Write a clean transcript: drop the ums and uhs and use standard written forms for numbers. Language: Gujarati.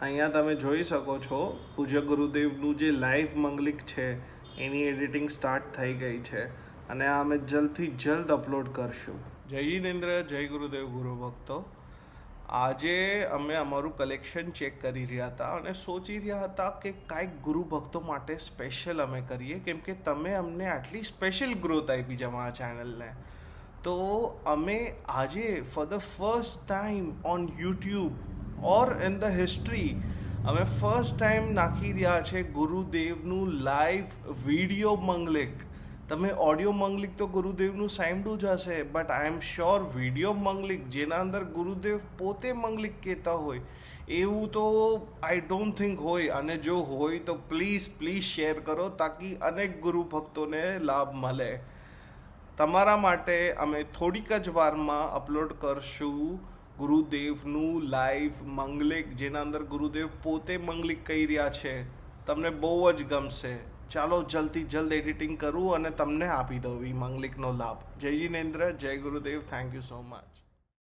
અહીંયા તમે જોઈ શકો છો પૂજ્ય ગુરુદેવનું જે લાઈવ મંગલિક છે એની એડિટિંગ સ્ટાર્ટ થઈ ગઈ છે અને આ અમે જલ્દથી જલ્દ અપલોડ કરશું. જય જિનેન્દ્ર, જય ગુરુદેવ ગુરુ ભક્તો. આજે અમે અમારું કલેક્શન ચેક કરી રહ્યા હતા અને સોચી રહ્યા હતા કે કાંઈક ગુરુ ભક્તો માટે સ્પેશિયલ અમે કરીએ, કેમ કે તમે અમને આટલી સ્પેશિયલ ગ્રોથ આપી છે આ ચેનલને. તો અમે આજે for the first time on YouTube or in the history અમે ફર્સ્ટ ટાઈમ નાખી રહ્યા છે ગુરુદેવનું લાઈવ વિડીયો મંગલિક. તમે ઓડિયો મંગલિક તો ગુરુદેવનું સાંભળ્યું જ હશે, but I am sure video મંગલિક જેના અંદર ગુરુદેવ પોતે મંગલિક કહેતા હોય એવું તો આઈ ડોન્ટ થિંક હોય. અને જો હોય તો પ્લીઝ શેર કરો તાકી અનેક ગુરુ ભક્તોને લાભ મળે. તમારા માટે અમે થોડીક જ વારમાં અપલોડ કરશું ગુરુદેવનું લાઈવ મંગલિક, જેના અંદર ગુરુદેવ પોતે મંગલિક કહી રહ્યા છે. તમને બહુ જ ગમશે. ચાલો જલ્દથી જલ્દ એડિટિંગ કરું અને તમને આપી દઉં એ મંગલિકનો લાભ. જય જિનેન્દ્ર, જય ગુરુદેવ. Thank you so much.